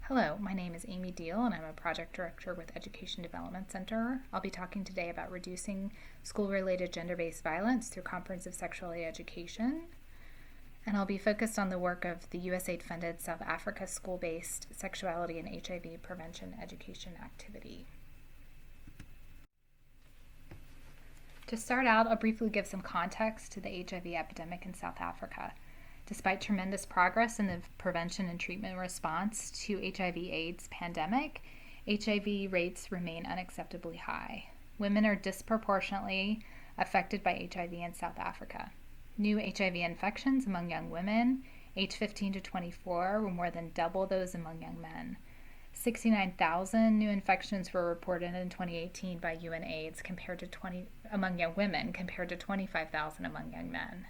Hello, my name is Amy Deal and I'm a project director with Education Development Center. I'll be talking today about reducing school-related gender-based violence through comprehensive sexuality education. And I'll be focused on the work of the USAID-funded South Africa school-based sexuality and HIV prevention education activity. To start out, I'll briefly give some context to the HIV epidemic in South Africa. Despite tremendous progress in the prevention and treatment response to HIV/AIDS pandemic, HIV rates remain unacceptably high. Women are disproportionately affected by HIV in South Africa. New HIV infections among young women, age 15 to 24, were more than double those among young men. 69,000 new infections were reported in 2018 by UNAIDS among young women compared to 25,000 among young men.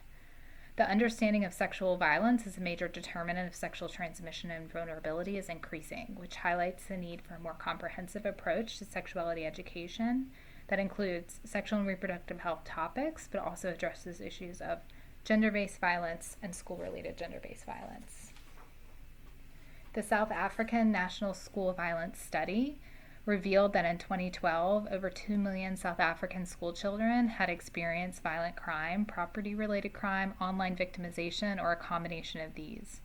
The understanding of sexual violence as a major determinant of sexual transmission and vulnerability is increasing, which highlights the need for a more comprehensive approach to sexuality education that includes sexual and reproductive health topics, but also addresses issues of gender-based violence and school-related gender-based violence. The South African National School Violence Study revealed that in 2012, over 2 million South African school children had experienced violent crime, property-related crime, online victimization, or a combination of these.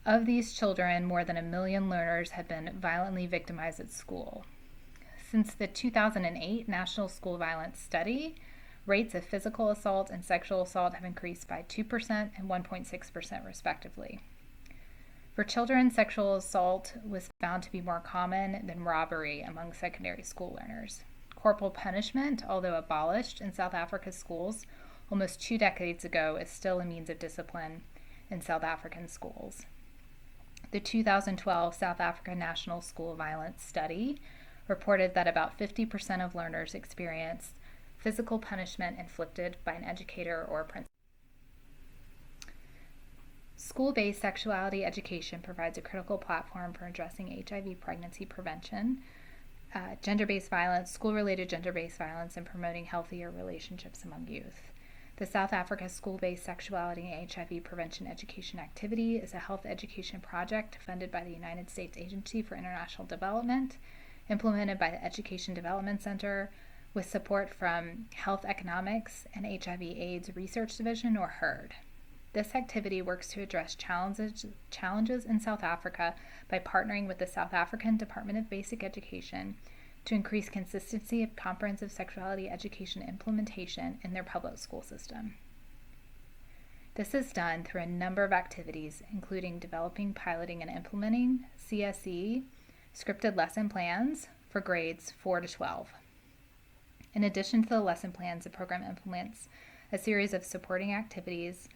Of these children, more than 1 million learners had been violently victimized at school. Since the 2008 National School Violence Study, rates of physical assault and sexual assault have increased by 2% and 1.6% respectively. For children, sexual assault was found to be more common than robbery among secondary school learners. Corporal punishment, although abolished in South Africa's schools almost 2 decades ago, is still a means of discipline in South African schools. The 2012 South Africa National School Violence Study reported that about 50% of learners experienced physical punishment inflicted by an educator or a principal. School-based sexuality education provides a critical platform for addressing HIV pregnancy prevention, gender-based violence, school-related gender-based violence, and promoting healthier relationships among youth. The South Africa School-Based Sexuality and HIV Prevention Education Activity is a health education project funded by the United States Agency for International Development, implemented by the Education Development Center, with support from Health Economics and HIV/AIDS Research Division, or HERD. This activity works to address challenges in South Africa by partnering with the South African Department of Basic Education to increase consistency of comprehensive sexuality education implementation in their public school system. This is done through a number of activities, including developing, piloting, and implementing CSE scripted lesson plans for grades 4 to 12. In addition to the lesson plans, the program implements a series of supporting activities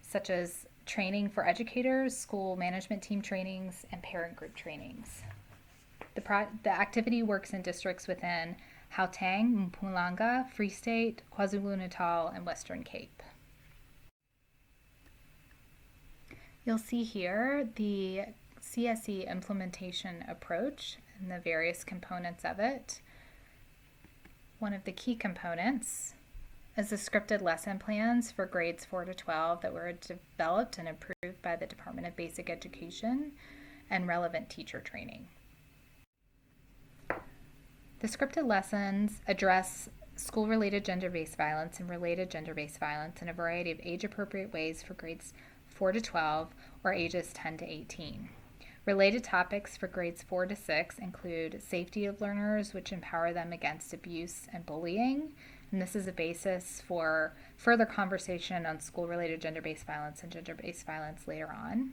such as training for educators, school management team trainings, and parent group trainings. The activity works in districts within Gauteng, Mpumalanga, Free State, KwaZulu-Natal, and Western Cape. You'll see here the CSE implementation approach and the various components of it. One of the key components is the scripted lesson plans for grades 4 to 12 that were developed and approved by the Department of Basic Education and relevant teacher training. The scripted lessons address school-related gender-based violence and related gender-based violence in a variety of age-appropriate ways for grades 4 to 12 or ages 10 to 18. Related topics for grades 4 to 6 include safety of learners, which empower them against abuse and bullying, and this is a basis for further conversation on school-related gender-based violence and gender-based violence later on.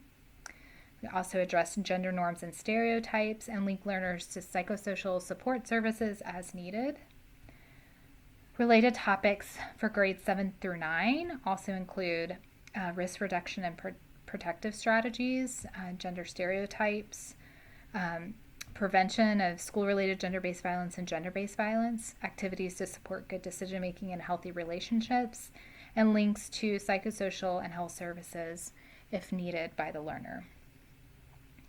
We also address gender norms and stereotypes and link learners to psychosocial support services as needed. Related topics for grades 7 through 9 also include risk reduction and protective strategies, gender stereotypes, prevention of school-related gender-based violence and gender-based violence, activities to support good decision-making and healthy relationships, and links to psychosocial and health services if needed by the learner.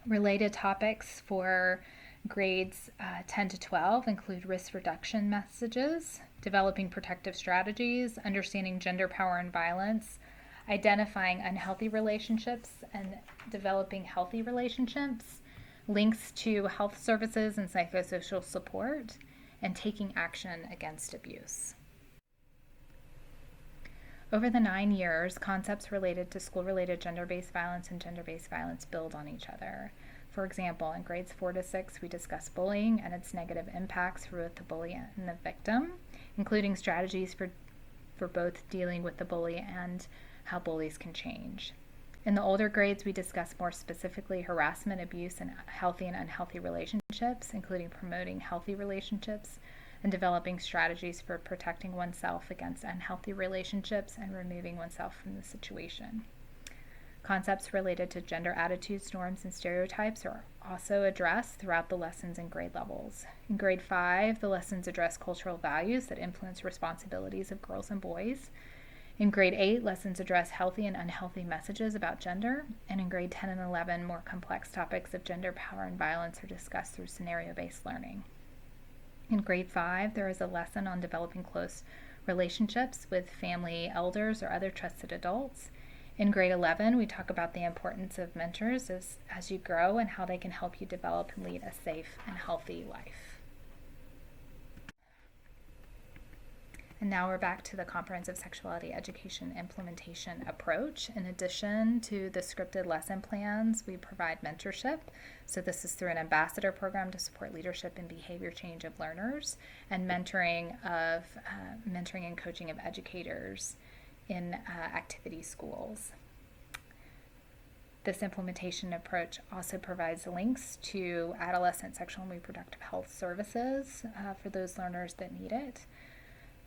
Related topics for grades 10 to 12 include risk reduction messages, developing protective strategies, understanding gender power and violence, identifying unhealthy relationships and developing healthy relationships, links to health services and psychosocial support, and taking action against abuse. Over the 9 years, concepts related to school-related gender-based violence and gender-based violence build on each other. For example, in grades 4 to 6, we discuss bullying and its negative impacts for both the bully and the victim, including strategies for both dealing with the bully and how bullies can change. In the older grades, we discuss more specifically harassment, abuse, and healthy and unhealthy relationships, including promoting healthy relationships and developing strategies for protecting oneself against unhealthy relationships and removing oneself from the situation. Concepts related to gender attitudes, norms, and stereotypes are also addressed throughout the lessons in grade levels. In grade 5, the lessons address cultural values that influence responsibilities of girls and boys. In grade 8, lessons address healthy and unhealthy messages about gender. And in grade 10 and 11, more complex topics of gender, power, and violence are discussed through scenario-based learning. In grade 5, there is a lesson on developing close relationships with family elders or other trusted adults. In grade 11, we talk about the importance of mentors as you grow and how they can help you develop and lead a safe and healthy life. And now we're back to the comprehensive sexuality education implementation approach. In addition to the scripted lesson plans, we provide mentorship. So this is through an ambassador program to support leadership and behavior change of learners, and mentoring and coaching of educators in activity schools. This implementation approach also provides links to adolescent sexual and reproductive health services for those learners that need it.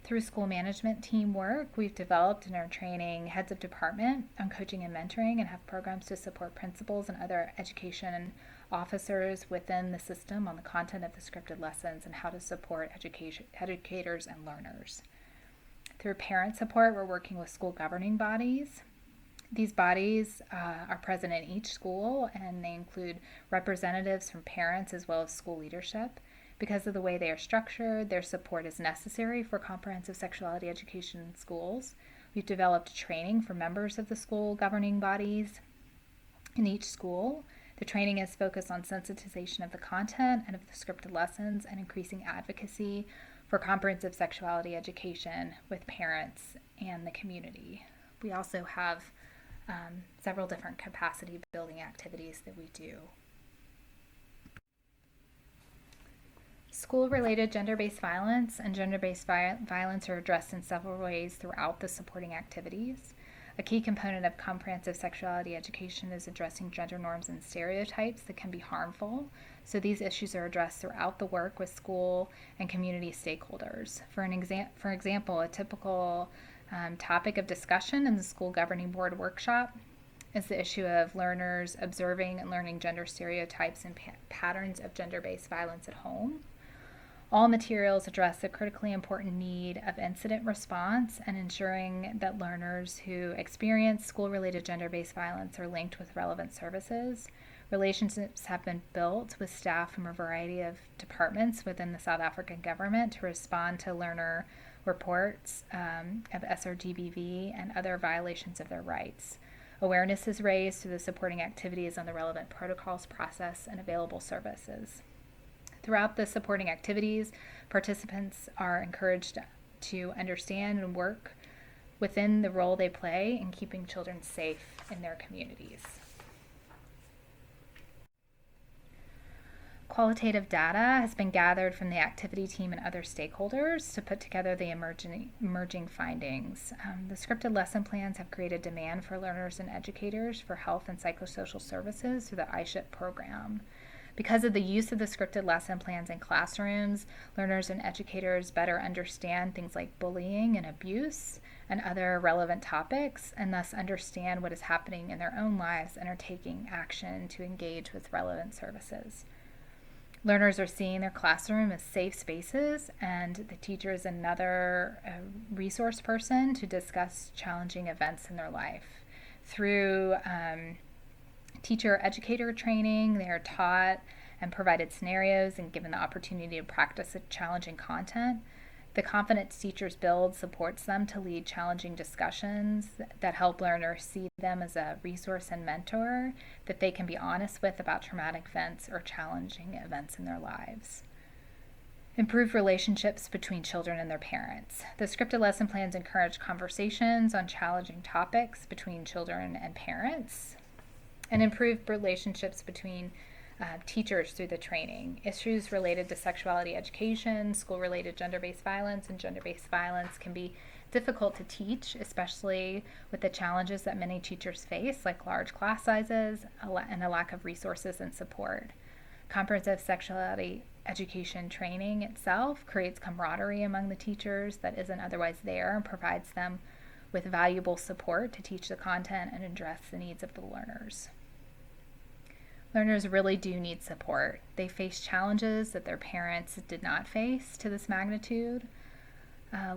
Through school management teamwork, we've developed and are training heads of department on coaching and mentoring, and have programs to support principals and other education officers within the system on the content of the scripted lessons and how to support educators and learners. Through parent support, we're working with school governing bodies. These bodies are present in each school, and they include representatives from parents as well as school leadership. Because of the way they are structured, their support is necessary for comprehensive sexuality education in schools. We've developed training for members of the school governing bodies in each school. The training is focused on sensitization of the content and of the scripted lessons and increasing advocacy for comprehensive sexuality education with parents and the community. We also have several different capacity building activities that we do. School-related gender-based violence and gender-based violence are addressed in several ways throughout the supporting activities. A key component of comprehensive sexuality education is addressing gender norms and stereotypes that can be harmful. So these issues are addressed throughout the work with school and community stakeholders. For example, a typical topic of discussion in the school governing board workshop is the issue of learners observing and learning gender stereotypes and patterns of gender-based violence at home. All materials address the critically important need of incident response and ensuring that learners who experience school-related gender-based violence are linked with relevant services. Relationships have been built with staff from a variety of departments within the South African government to respond to learner reports of SRGBV and other violations of their rights. Awareness is raised through the supporting activities on the relevant protocols, process, and available services. Throughout the supporting activities, participants are encouraged to understand and work within the role they play in keeping children safe in their communities. Qualitative data has been gathered from the activity team and other stakeholders to put together the emerging findings. The scripted lesson plans have created demand for learners and educators for health and psychosocial services through the iShip program. Because of the use of the scripted lesson plans in classrooms, learners and educators better understand things like bullying and abuse and other relevant topics, and thus understand what is happening in their own lives and are taking action to engage with relevant services. Learners are seeing their classroom as safe spaces, and the teacher is another resource person to discuss challenging events in their life. Through teacher-educator training, they are taught and provided scenarios and given the opportunity to practice challenging content. The confidence teachers build supports them to lead challenging discussions that help learners see them as a resource and mentor that they can be honest with about traumatic events or challenging events in their lives. Improve relationships between children and their parents. The scripted lesson plans encourage conversations on challenging topics between children and parents, and improve relationships between teachers through the training. Issues related to sexuality education, school-related gender-based violence, and gender-based violence can be difficult to teach, especially with the challenges that many teachers face, like large class sizes and a lack of resources and support. Comprehensive sexuality education training itself creates camaraderie among the teachers that isn't otherwise there and provides them with valuable support to teach the content and address the needs of the learners. Learners really do need support. They face challenges that their parents did not face to this magnitude.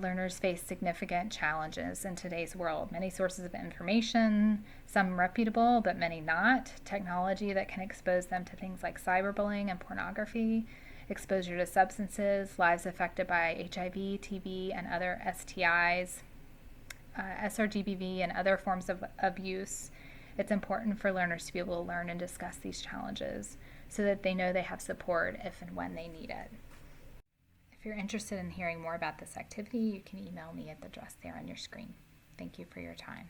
Learners face significant challenges in today's world. Many sources of information, some reputable, but many not. Technology that can expose them to things like cyberbullying and pornography, exposure to substances, lives affected by HIV, TB, and other STIs, SRGBV, and other forms of abuse. It's important for learners to be able to learn and discuss these challenges so that they know they have support if and when they need it. If you're interested in hearing more about this activity, you can email me at the address there on your screen. Thank you for your time.